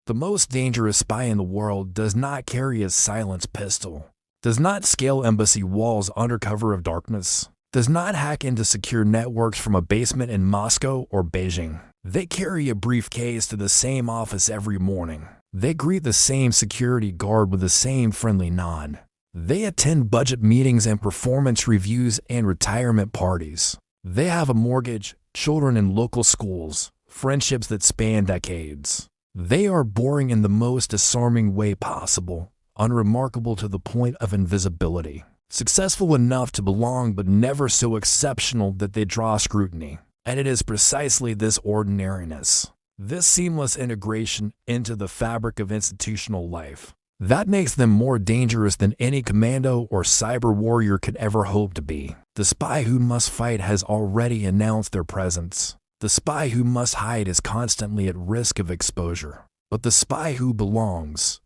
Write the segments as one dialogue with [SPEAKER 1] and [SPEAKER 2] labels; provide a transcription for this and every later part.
[SPEAKER 1] The most dangerous spy in the world does not carry a silenced pistol, does not scale embassy walls under cover of darkness, does not hack into secure networks from a basement in Moscow or Beijing. They carry a briefcase to the same office every morning. They greet the same security guard with the same friendly nod. They attend budget meetings and performance reviews and retirement parties. They have a mortgage, children in local schools, friendships that span decades. They are boring in the most disarming way possible, unremarkable to the point of invisibility, successful enough to belong but never so exceptional that they draw scrutiny. And it is precisely this ordinariness, this seamless integration into the fabric of institutional life, that makes them more dangerous than any commando or cyber warrior could ever hope to be. The spy who must fight has already announced their presence. The spy who must hide is constantly at risk of exposure. But the spy who belongs,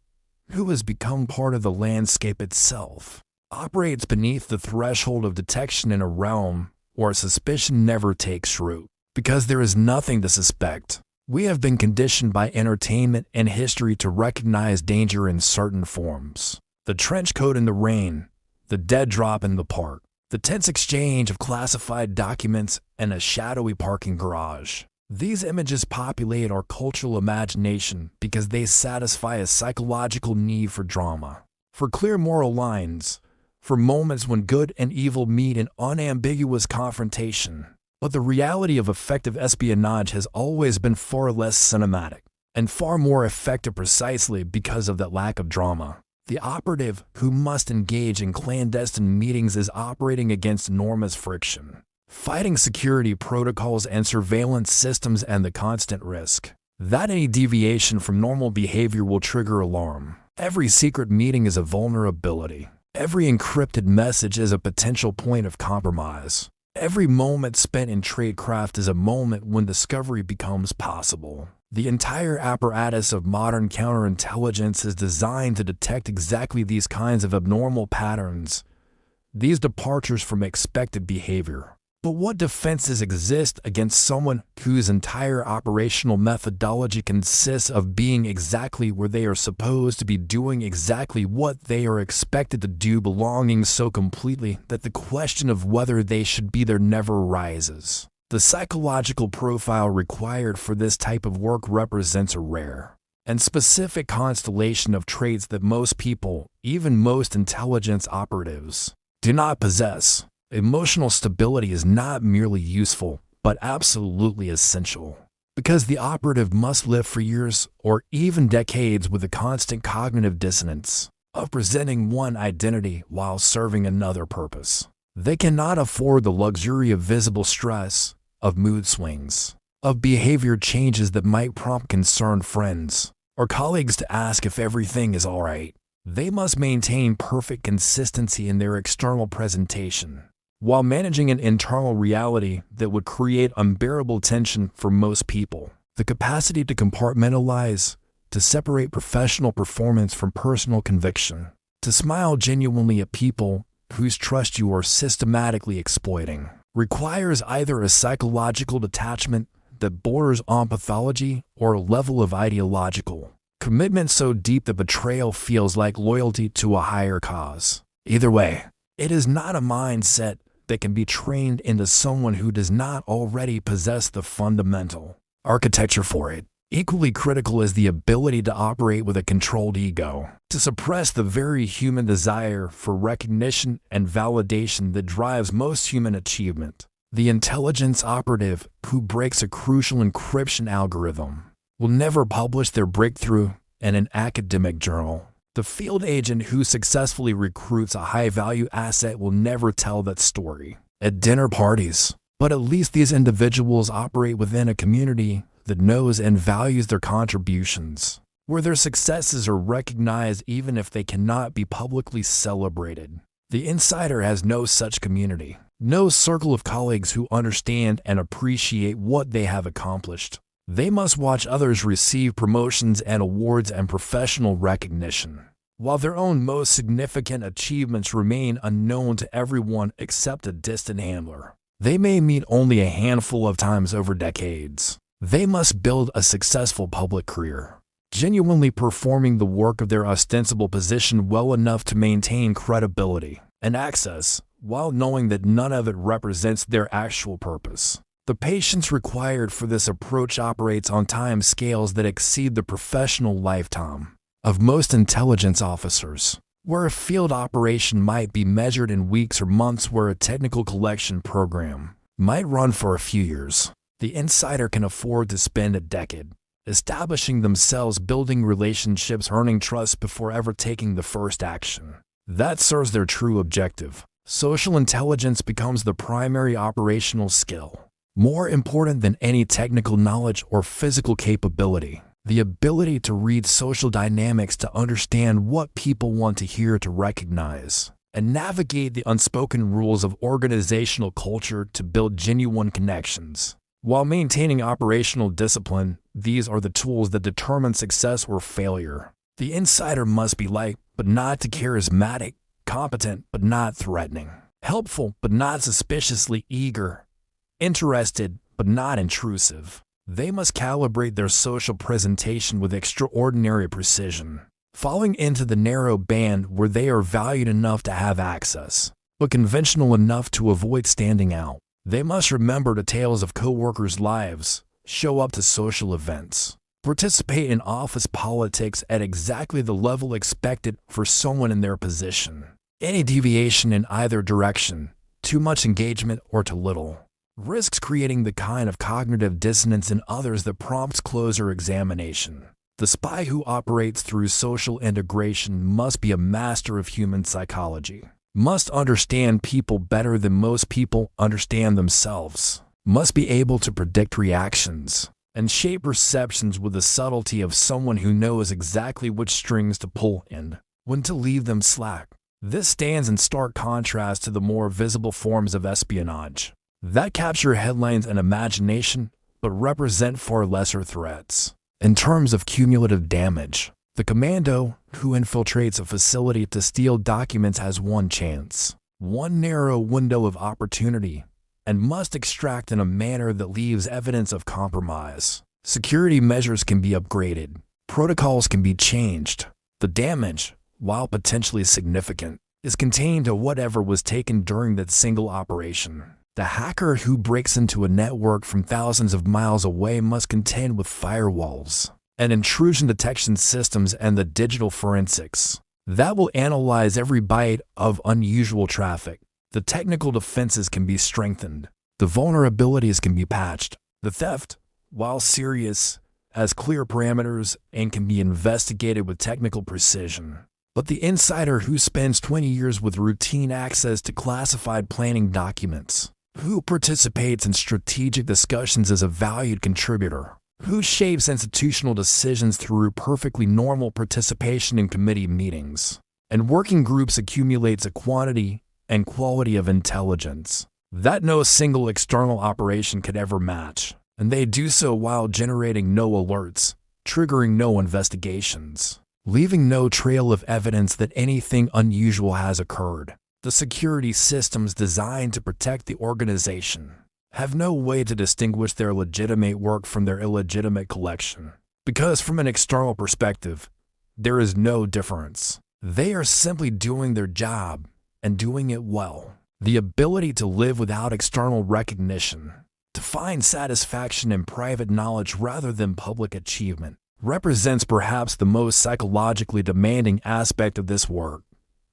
[SPEAKER 1] who has become part of the landscape itself, operates beneath the threshold of detection in a realm where suspicion never takes root. Because there is nothing to suspect, we have been conditioned by entertainment and history to recognize danger in certain forms. The trench coat in the rain, the dead drop in the park, the tense exchange of classified documents and a shadowy parking garage. These images populate our cultural imagination because they satisfy a psychological need for drama, for clear moral lines, for moments when good and evil meet in unambiguous confrontation. But the reality of effective espionage has always been far less cinematic, and far more effective precisely because of that lack of drama. The operative who must engage in clandestine meetings is operating against enormous friction, fighting security protocols and surveillance systems and the constant risk that any deviation from normal behavior will trigger alarm. Every secret meeting is a vulnerability. Every encrypted message is a potential point of compromise. Every moment spent in tradecraft is a moment when discovery becomes possible. The entire apparatus of modern counterintelligence is designed to detect exactly these kinds of abnormal patterns, these departures from expected behavior. But what defenses exist against someone whose entire operational methodology consists of being exactly where they are supposed to be, doing exactly what they are expected to do, belonging so completely that the question of whether they should be there never arises? The psychological profile required for this type of work represents a rare and specific constellation of traits that most people, even most intelligence operatives, do not possess. Emotional stability is not merely useful, but absolutely essential. Because the operative must live for years or even decades with the constant cognitive dissonance of presenting one identity while serving another purpose. They cannot afford the luxury of visible stress, of mood swings, of behavior changes that might prompt concerned friends or colleagues to ask if everything is all right. They must maintain perfect consistency in their external presentation, while managing an internal reality that would create unbearable tension for most people. The capacity to compartmentalize, to separate professional performance from personal conviction, to smile genuinely at people whose trust you are systematically exploiting, requires either a psychological detachment that borders on pathology or a level of ideological commitment so deep that betrayal feels like loyalty to a higher cause. Either way, it is not a mindset that can be trained into someone who does not already possess the fundamental architecture for it. Equally critical is the ability to operate with a controlled ego, to suppress the very human desire for recognition and validation that drives most human achievement. The intelligence operative who breaks a crucial encryption algorithm will never publish their breakthrough in an academic journal. The field agent who successfully recruits a high-value asset will never tell that story at dinner parties. But at least these individuals operate within a community that knows and values their contributions, where their successes are recognized even if they cannot be publicly celebrated. The insider has no such community, no circle of colleagues who understand and appreciate what they have accomplished. They must watch others receive promotions and awards and professional recognition, while their own most significant achievements remain unknown to everyone except a distant handler. They may meet only a handful of times over decades. They must build a successful public career, genuinely performing the work of their ostensible position well enough to maintain credibility and access, while knowing that none of it represents their actual purpose. The patience required for this approach operates on time scales that exceed the professional lifetime of most intelligence officers. Where a field operation might be measured in weeks or months, where a technical collection program might run for a few years, the insider can afford to spend a decade establishing themselves, building relationships, earning trust before ever taking the first action that serves their true objective. Social intelligence becomes the primary operational skill, more important than any technical knowledge or physical capability. The ability to read social dynamics, to understand what people want to hear, to recognize and navigate the unspoken rules of organizational culture, to build genuine connections while maintaining operational discipline. These are the tools that determine success or failure. The insider must be liked but not too charismatic, competent but not threatening, helpful but not suspiciously eager, interested but not intrusive. They must calibrate their social presentation with extraordinary precision, falling into the narrow band where they are valued enough to have access, but conventional enough to avoid standing out. They must remember the tales of co-workers' lives, show up to social events, participate in office politics at exactly the level expected for someone in their position. Any deviation in either direction, too much engagement or too little, risks creating the kind of cognitive dissonance in others that prompts closer examination. The spy who operates through social integration must be a master of human psychology, must understand people better than most people understand themselves, must be able to predict reactions and shape perceptions with the subtlety of someone who knows exactly which strings to pull and when to leave them slack. This stands in stark contrast to the more visible forms of espionage that capture headlines and imagination but represent far lesser threats. In terms of cumulative damage, the commando who infiltrates a facility to steal documents has one chance, one narrow window of opportunity, and must extract in a manner that leaves evidence of compromise. Security measures can be upgraded, protocols can be changed. The damage, while potentially significant, is contained to whatever was taken during that single operation. The hacker who breaks into a network from thousands of miles away must contend with firewalls and intrusion detection systems and the digital forensics that will analyze every byte of unusual traffic. The technical defenses can be strengthened, the vulnerabilities can be patched. The theft, while serious, has clear parameters and can be investigated with technical precision. But the insider who spends 20 years with routine access to classified planning documents, who participates in strategic discussions as a valued contributor, who shapes institutional decisions through perfectly normal participation in committee meetings and working groups, accumulates a quantity and quality of intelligence that no single external operation could ever match, and they do so while generating no alerts, triggering no investigations, leaving no trail of evidence that anything unusual has occurred. The security systems designed to protect the organization have no way to distinguish their legitimate work from their illegitimate collection, because from an external perspective, there is no difference. They are simply doing their job and doing it well. The ability to live without external recognition, to find satisfaction in private knowledge rather than public achievement, represents perhaps the most psychologically demanding aspect of this work.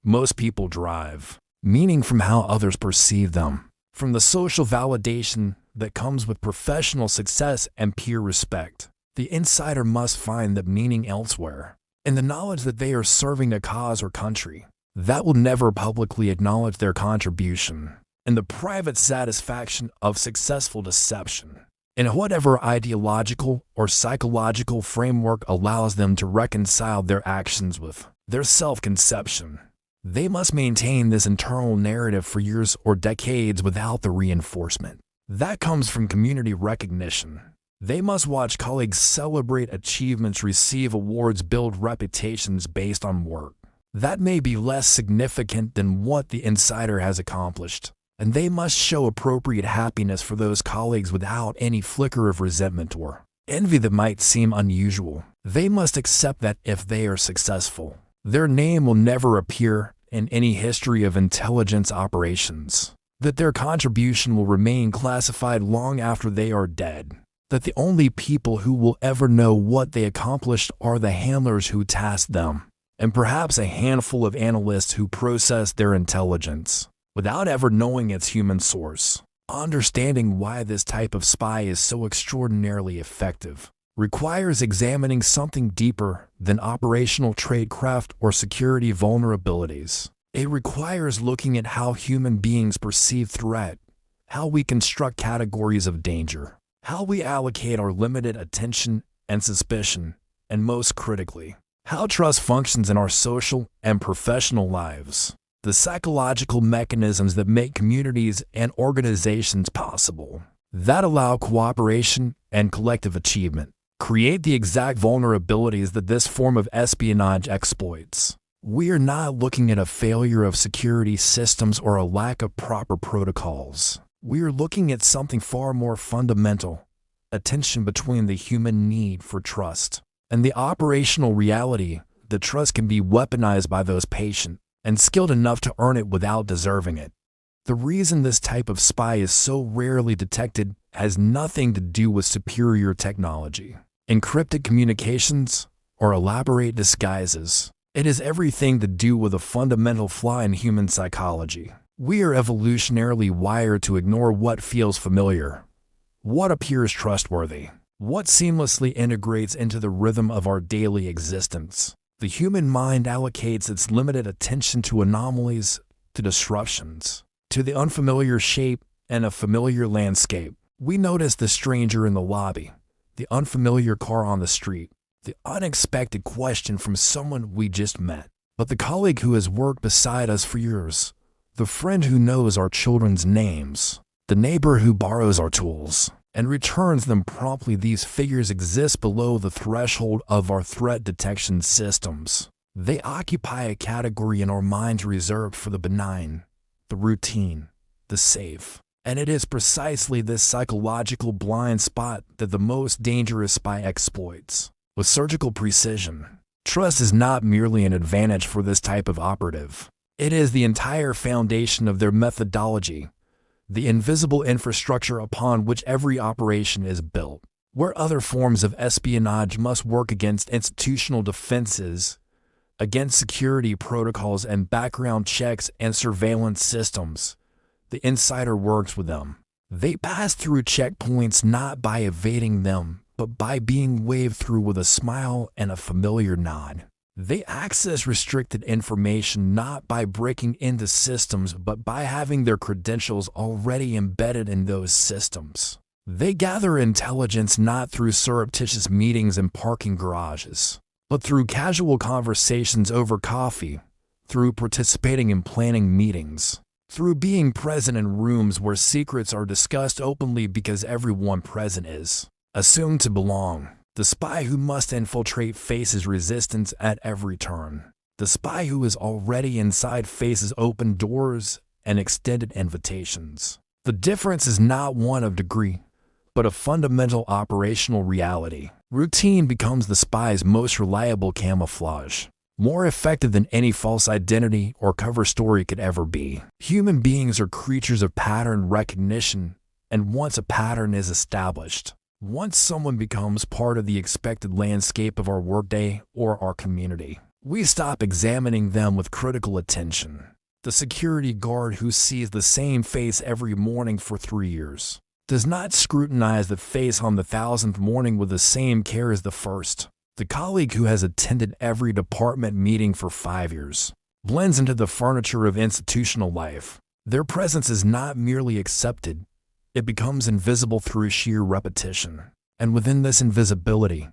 [SPEAKER 1] Most people derive meaning from how others perceive them, from the social validation that comes with professional success and peer respect. The insider must find that meaning elsewhere, in the knowledge that they are serving a cause or country that will never publicly acknowledge their contribution, in the private satisfaction of successful deception, in whatever ideological or psychological framework allows them to reconcile their actions with their self-conception. They must maintain this internal narrative for years or decades without the reinforcement that comes from community recognition. They must watch colleagues celebrate achievements, receive awards, build reputations based on work that may be less significant than what the insider has accomplished, and they must show appropriate happiness for those colleagues without any flicker of resentment or envy that might seem unusual. They must accept that if they are successful, their name will never appear in any history of intelligence operations, that their contribution will remain classified long after they are dead, that the only people who will ever know what they accomplished are the handlers who tasked them, and perhaps a handful of analysts who process their intelligence without ever knowing its human source. Understanding why this type of spy is so extraordinarily effective requires examining something deeper than operational tradecraft or security vulnerabilities. It requires looking at how human beings perceive threat, how we construct categories of danger, how we allocate our limited attention and suspicion, and most critically, how trust functions in our social and professional lives. The psychological mechanisms that make communities and organizations possible, that allow cooperation and collective achievement, create the exact vulnerabilities that this form of espionage exploits. We are not looking at a failure of security systems or a lack of proper protocols. We are looking at something far more fundamental, a tension between the human need for trust and the operational reality that trust can be weaponized by those patient and skilled enough to earn it without deserving it. The reason this type of spy is so rarely detected has nothing to do with superior technology, encrypted communications, or elaborate disguises. It has everything to do with a fundamental flaw in human psychology. We are evolutionarily wired to ignore what feels familiar, what appears trustworthy, what seamlessly integrates into the rhythm of our daily existence. The human mind allocates its limited attention to anomalies, to disruptions, to the unfamiliar shape and a familiar landscape. We notice the stranger in the lobby, the unfamiliar car on the street, the unexpected question from someone we just met. But the colleague who has worked beside us for years, the friend who knows our children's names, the neighbor who borrows our tools and returns them promptly, these figures exist below the threshold of our threat detection systems. They occupy a category in our minds reserved for the benign, the routine, the safe. And it is precisely this psychological blind spot that the most dangerous spy exploits. With surgical precision, trust is not merely an advantage for this type of operative. It is the entire foundation of their methodology, the invisible infrastructure upon which every operation is built. Where other forms of espionage must work against institutional defenses, against security protocols and background checks and surveillance systems, the insider works with them. They pass through checkpoints not by evading them, but by being waved through with a smile and a familiar nod. They access restricted information not by breaking into systems, but by having their credentials already embedded in those systems. They gather intelligence not through surreptitious meetings in parking garages, but through casual conversations over coffee, through participating in planning meetings, through being present in rooms where secrets are discussed openly because everyone present is assumed to belong. The spy who must infiltrate faces resistance at every turn. The spy who is already inside faces open doors and extended invitations. The difference is not one of degree, but a fundamental operational reality. Routine becomes the spy's most reliable camouflage, more effective than any false identity or cover story could ever be. Human beings are creatures of pattern recognition, and once a pattern is established, once someone becomes part of the expected landscape of our workday or our community, we stop examining them with critical attention. The security guard who sees the same face every morning for 3 years does not scrutinize the face on the 1000th morning with the same care as the first. The colleague who has attended every department meeting for 5 years blends into the furniture of institutional life. Their presence is not merely accepted, it becomes invisible through sheer repetition. And within this invisibility,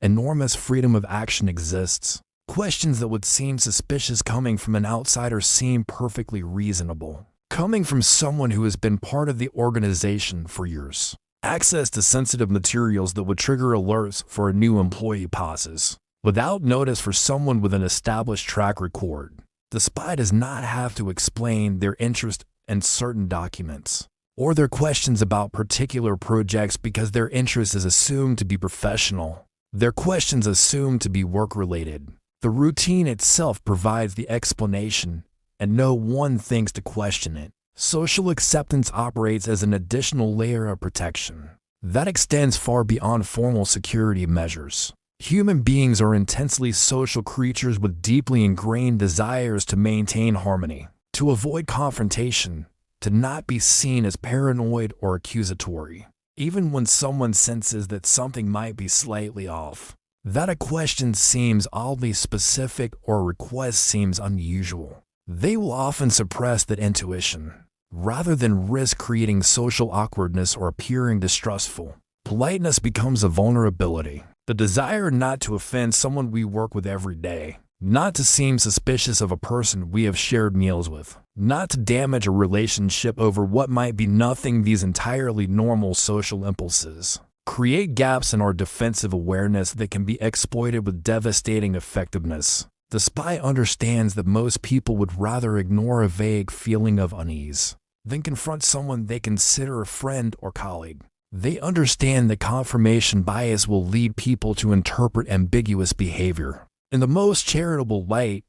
[SPEAKER 1] enormous freedom of action exists. Questions that would seem suspicious coming from an outsider seem perfectly reasonable. Coming from someone who has been part of the organization for years. Access to sensitive materials that would trigger alerts for a new employee passes without notice for someone with an established track record. The spy does not have to explain their interest in certain documents. or their questions about particular projects because their interest is assumed to be professional. Their questions assumed to be work-related. The routine itself provides the explanation, and no one thinks to question it. Social acceptance operates as an additional layer of protection that extends far beyond formal security measures. Human beings are intensely social creatures with deeply ingrained desires to maintain harmony, to avoid confrontation, to not be seen as paranoid or accusatory. Even when someone senses that something might be slightly off, that a question seems oddly specific or a request seems unusual, they will often suppress that intuition, rather than risk creating social awkwardness or appearing distrustful. Politeness becomes a vulnerability. The desire not to offend someone we work with every day, not to seem suspicious of a person we have shared meals with, not to damage a relationship over what might be nothing. These entirely normal social impulses create gaps in our defensive awareness that can be exploited with devastating effectiveness. The spy understands that most people would rather ignore a vague feeling of unease than confront someone they consider a friend or colleague. They understand that confirmation bias will lead people to interpret ambiguous behavior in the most charitable light,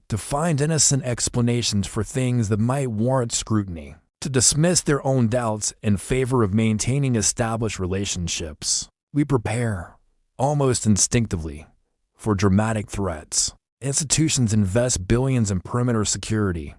[SPEAKER 1] to find innocent explanations for things that might warrant scrutiny, to dismiss their own doubts in favor of maintaining established relationships. We prepare, almost instinctively, for dramatic threats. Institutions invest billions in perimeter security,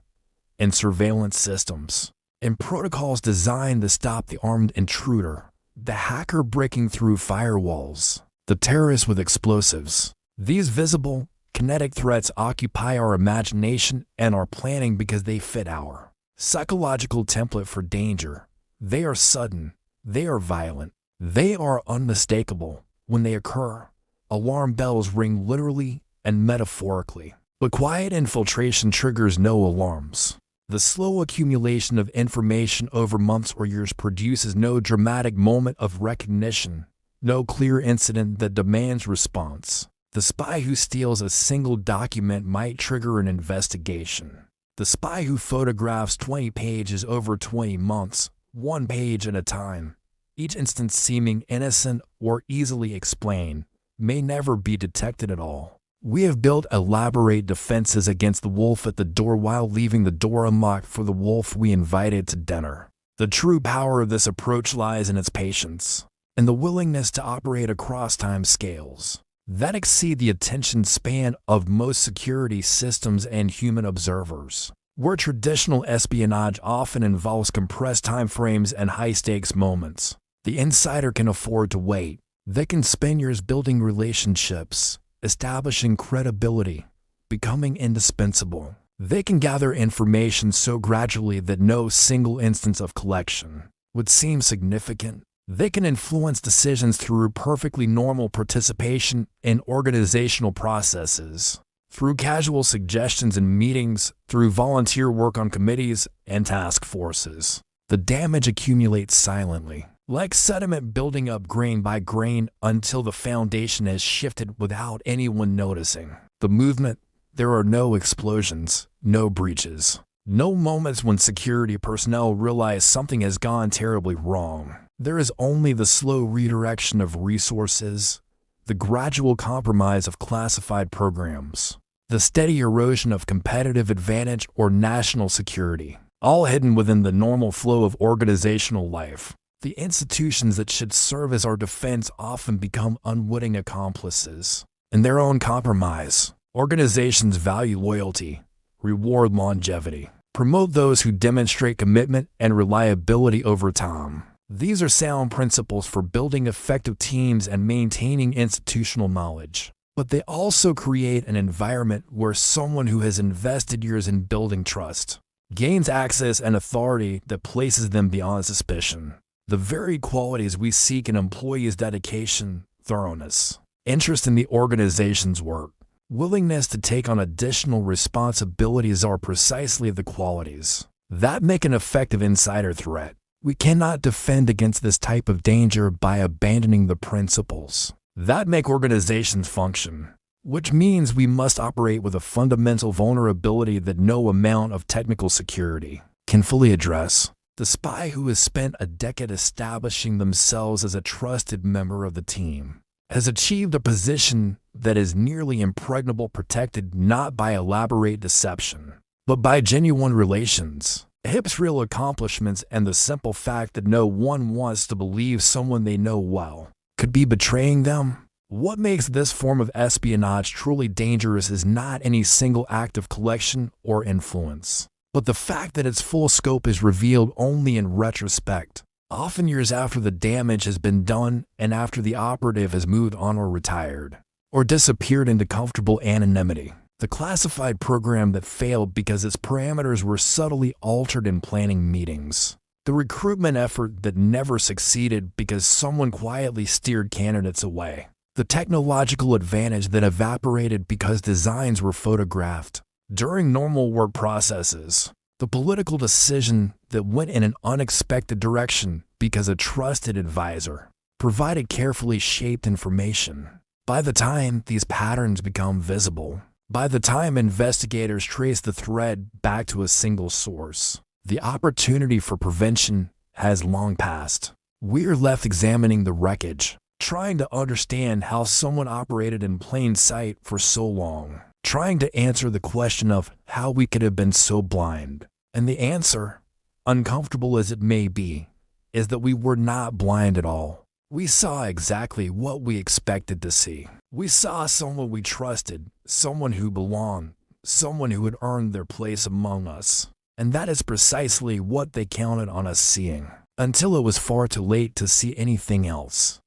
[SPEAKER 1] in surveillance systems, in protocols designed to stop the armed intruder, the hacker breaking through firewalls, the terrorist with explosives. These visible, kinetic threats occupy our imagination and our planning because they fit our psychological template for danger. They are sudden, they are violent, they are unmistakable. When they occur, alarm bells ring literally and metaphorically. But quiet infiltration triggers no alarms. The slow accumulation of information over months or years produces no dramatic moment of recognition, no clear incident that demands response. The spy who steals a single document might trigger an investigation. The spy who photographs 20 pages over 20 months, one page at a time, each instance seeming innocent or easily explained, may never be detected at all. We have built elaborate defenses against the wolf at the door while leaving the door unlocked for the wolf we invited to dinner. The true power of this approach lies in its patience, and the willingness to operate across time scales that exceed the attention span of most security systems and human observers. Where traditional espionage often involves compressed timeframes and high-stakes moments, the insider can afford to wait. They can spend years building relationships, establishing credibility, becoming indispensable. They can gather information so gradually that no single instance of collection would seem significant. They can influence decisions through perfectly normal participation in organizational processes, through casual suggestions in meetings, through volunteer work on committees and task forces. The damage accumulates silently, like sediment building up grain by grain until the foundation has shifted without anyone noticing. The movement, there are no explosions, no breaches, no moments when security personnel realize something has gone terribly wrong. There is only the slow redirection of resources, the gradual compromise of classified programs, the steady erosion of competitive advantage or national security, all hidden within the normal flow of organizational life. The institutions that should serve as our defense often become unwitting accomplices in their own compromise. Organizations value loyalty, reward longevity, promote those who demonstrate commitment and reliability over time. These are sound principles for building effective teams and maintaining institutional knowledge. But they also create an environment where someone who has invested years in building trust gains access and authority that places them beyond suspicion. The very qualities we seek in employees: dedication, thoroughness, interest in the organization's work, willingness to take on additional responsibilities are precisely the qualities that make an effective insider threat. We cannot defend against this type of danger by abandoning the principles that make organizations function, which means we must operate with a fundamental vulnerability that no amount of technical security can fully address. The spy who has spent a decade establishing themselves as a trusted member of the team has achieved a position that is nearly impregnable, protected not by elaborate deception, but by genuine relations. Hip's real accomplishments and the simple fact that no one wants to believe someone they know well could be betraying them. What makes this form of espionage truly dangerous is not any single act of collection or influence, but the fact that its full scope is revealed only in retrospect, often years after the damage has been done and after the operative has moved on or retired, or disappeared into comfortable anonymity. The classified program that failed because its parameters were subtly altered in planning meetings. The recruitment effort that never succeeded because someone quietly steered candidates away. The technological advantage that evaporated because designs were photographed during normal work processes. The political decision that went in an unexpected direction because a trusted advisor provided carefully shaped information. By the time these patterns become visible, by the time investigators trace the thread back to a single source, the opportunity for prevention has long passed. We're left examining the wreckage, trying to understand how someone operated in plain sight for so long, trying to answer the question of how we could have been so blind. And the answer, uncomfortable as it may be, is that we were not blind at all. We saw exactly what we expected to see. We saw someone we trusted, someone who belonged, someone who had earned their place among us. And that is precisely what they counted on us seeing, until it was far too late to see anything else.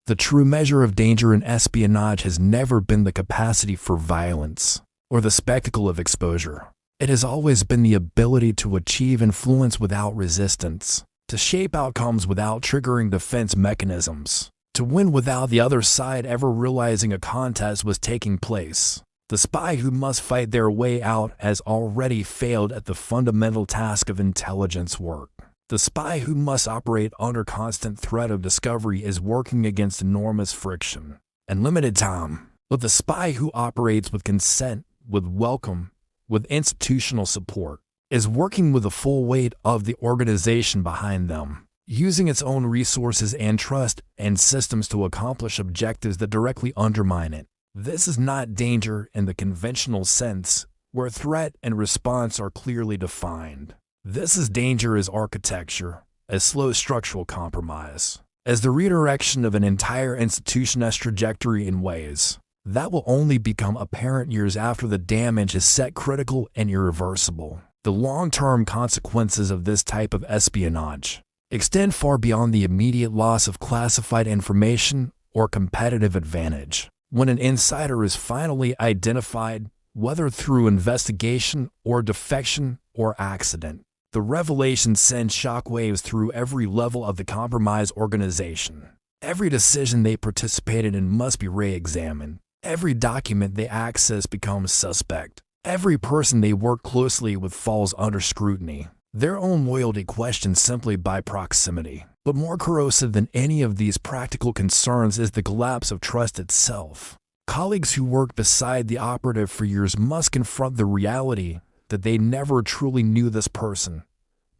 [SPEAKER 1] The true measure of danger in espionage has never been the capacity for violence or the spectacle of exposure. It has always been the ability to achieve influence without resistance, to shape outcomes without triggering defense mechanisms, to win without the other side ever realizing a contest was taking place. The spy who must fight their way out has already failed at the fundamental task of intelligence work. The spy who must operate under constant threat of discovery is working against enormous friction and limited time. But the spy who operates with consent, with welcome, with institutional support, is working with the full weight of the organization behind them, using its own resources and trust and systems to accomplish objectives that directly undermine it. This is not danger in the conventional sense, where threat and response are clearly defined. This is danger as architecture, as slow structural compromise, as the redirection of an entire institution's trajectory in ways that will only become apparent years after the damage is set critical and irreversible. The long-term consequences of this type of espionage extend far beyond the immediate loss of classified information or competitive advantage. When an insider is finally identified, whether through investigation or defection or accident, the revelation sends shockwaves through every level of the compromised organization. Every decision they participated in must be re-examined. Every document they access becomes suspect. Every person they work closely with falls under scrutiny. Their own loyalty questioned simply by proximity. But more corrosive than any of these practical concerns is the collapse of trust itself. Colleagues who work beside the operative for years must confront the reality that they never truly knew this person,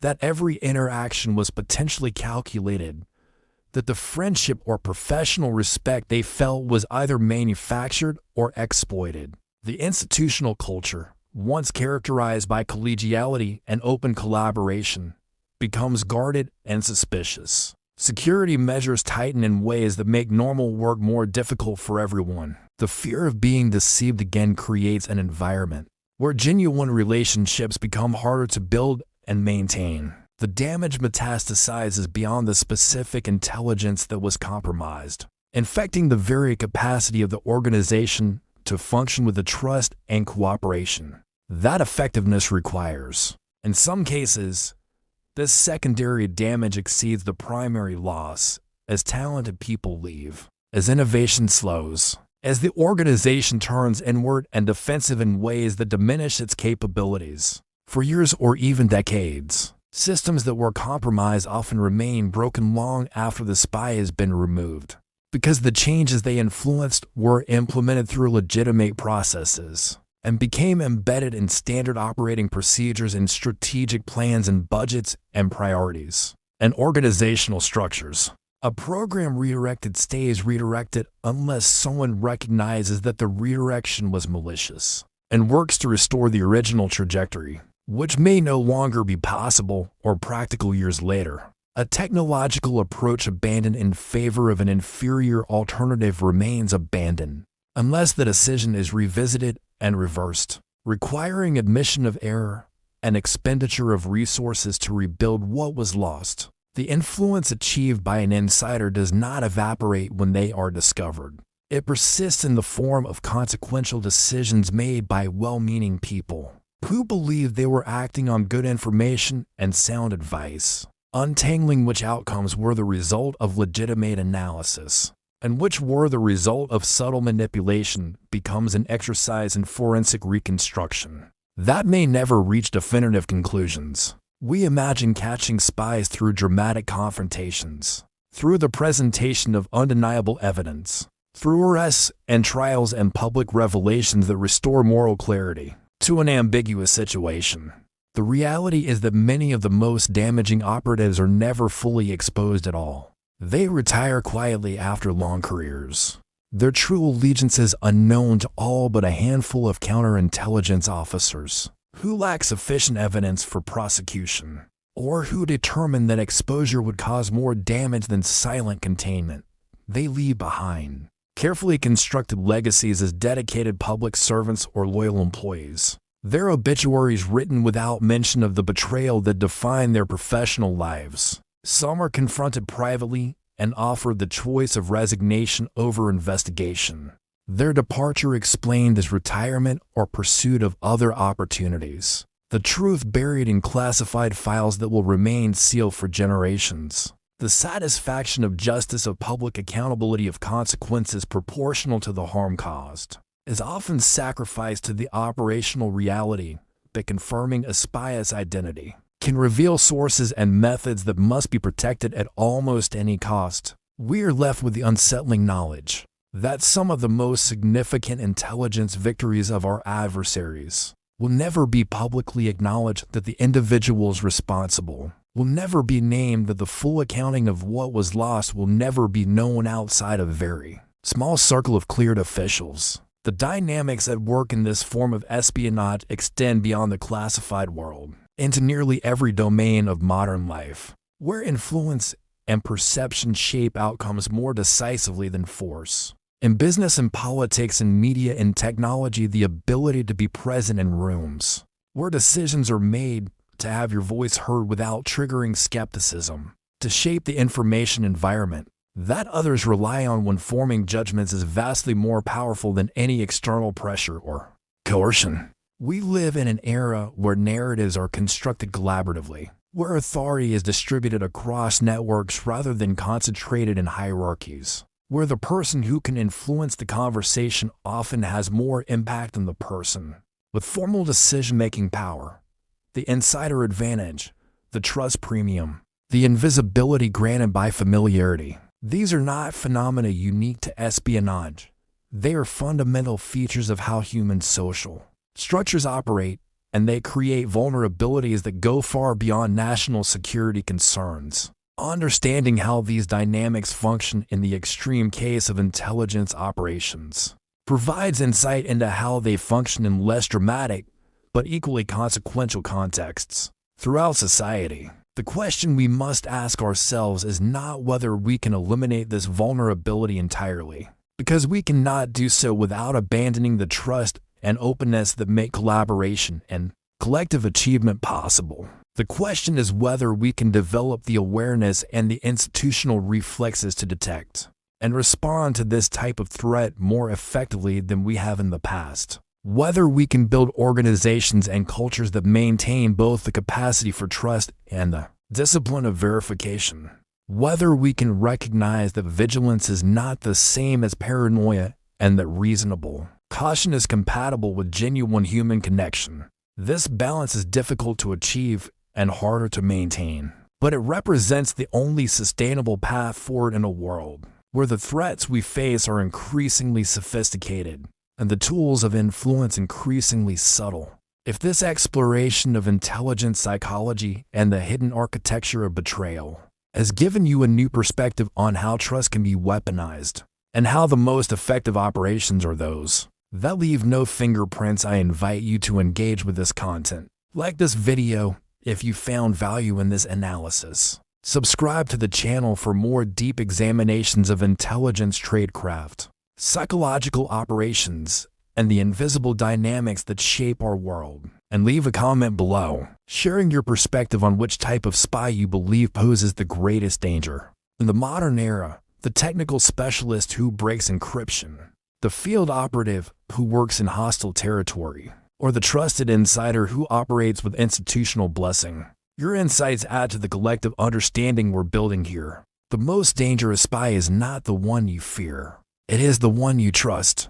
[SPEAKER 1] that every interaction was potentially calculated, that the friendship or professional respect they felt was either manufactured or exploited. The institutional culture, once characterized by collegiality and open collaboration, becomes guarded and suspicious. Security measures tighten in ways that make normal work more difficult for everyone. The fear of being deceived again creates an environment where genuine relationships become harder to build and maintain. The damage metastasizes beyond the specific intelligence that was compromised, infecting the very capacity of the organization to function with the trust and cooperation that effectiveness requires. In some cases, this secondary damage exceeds the primary loss as talented people leave, as innovation slows, as the organization turns inward and defensive in ways that diminish its capabilities. For years or even decades, systems that were compromised often remain broken long after the spy has been removed, because the changes they influenced were implemented through legitimate processes. and became embedded in standard operating procedures and strategic plans and budgets and priorities and organizational structures. A program redirected stays redirected unless someone recognizes that the redirection was malicious and works to restore the original trajectory, which may no longer be possible or practical years later. A technological approach abandoned in favor of an inferior alternative remains abandoned, unless the decision is revisited and reversed, requiring admission of error and expenditure of resources to rebuild what was lost. The influence achieved by an insider does not evaporate when they are discovered. It persists in the form of consequential decisions made by well-meaning people who believed they were acting on good information and sound advice, untangling which outcomes were the result of legitimate analysis and which were the result of subtle manipulation becomes an exercise in forensic reconstruction that may never reach definitive conclusions. We imagine catching spies through dramatic confrontations, through the presentation of undeniable evidence, through arrests and trials and public revelations that restore moral clarity to an ambiguous situation. The reality is that many of the most damaging operatives are never fully exposed at all. They retire quietly after long careers, their true allegiances unknown to all but a handful of counterintelligence officers who lack sufficient evidence for prosecution, or who determine that exposure would cause more damage than silent containment. They leave behind carefully constructed legacies as dedicated public servants or loyal employees, their obituaries written without mention of the betrayal that defined their professional lives. Some are confronted privately and offered the choice of resignation over investigation, their departure explained as retirement or pursuit of other opportunities, the truth buried in classified files that will remain sealed for generations. The satisfaction of justice, of public accountability, of consequences proportional to the harm caused, is often sacrificed to the operational reality that confirming a spy's identity can reveal sources and methods that must be protected at almost any cost. We are left with the unsettling knowledge that some of the most significant intelligence victories of our adversaries will never be publicly acknowledged, that the individuals responsible will never be named, that the full accounting of what was lost will never be known outside a very small circle of cleared officials. The dynamics at work in this form of espionage extend beyond the classified world into nearly every domain of modern life, where influence and perception shape outcomes more decisively than force. In business and politics and media and technology, the ability to be present in rooms where decisions are made, to have your voice heard without triggering skepticism, to shape the information environment that others rely on when forming judgments, is vastly more powerful than any external pressure or coercion. We live in an era where narratives are constructed collaboratively, where authority is distributed across networks rather than concentrated in hierarchies, where the person who can influence the conversation often has more impact than the person with formal decision-making power. The insider advantage, the trust premium, the invisibility granted by familiarity. These are not phenomena unique to espionage. They are fundamental features of how human social structures operate, and they create vulnerabilities that go far beyond national security concerns. Understanding how these dynamics function in the extreme case of intelligence operations provides insight into how they function in less dramatic but equally consequential contexts throughout society. The question we must ask ourselves is not whether we can eliminate this vulnerability entirely, because we cannot do so without abandoning the trust and openness that make collaboration and collective achievement possible. The question is whether we can develop the awareness and the institutional reflexes to detect and respond to this type of threat more effectively than we have in the past. Whether we can build organizations and cultures that maintain both the capacity for trust and the discipline of verification. Whether we can recognize that vigilance is not the same as paranoia and that reasonable caution is compatible with genuine human connection. This balance is difficult to achieve and harder to maintain, but it represents the only sustainable path forward in a world where the threats we face are increasingly sophisticated and the tools of influence increasingly subtle. If this exploration of intelligence psychology and the hidden architecture of betrayal has given you a new perspective on how trust can be weaponized and how the most effective operations are those that leave no fingerprints, I invite you to engage with this content. Like this video if you found value in this analysis. Subscribe to the channel for more deep examinations of intelligence tradecraft, psychological operations, and the invisible dynamics that shape our world. And leave a comment below, sharing your perspective on which type of spy you believe poses the greatest danger. In the modern era, the technical specialist who breaks encryption, the field operative who works in hostile territory, or the trusted insider who operates with institutional blessing. Your insights add to the collective understanding we're building here. The most dangerous spy is not the one you fear. It is the one you trust.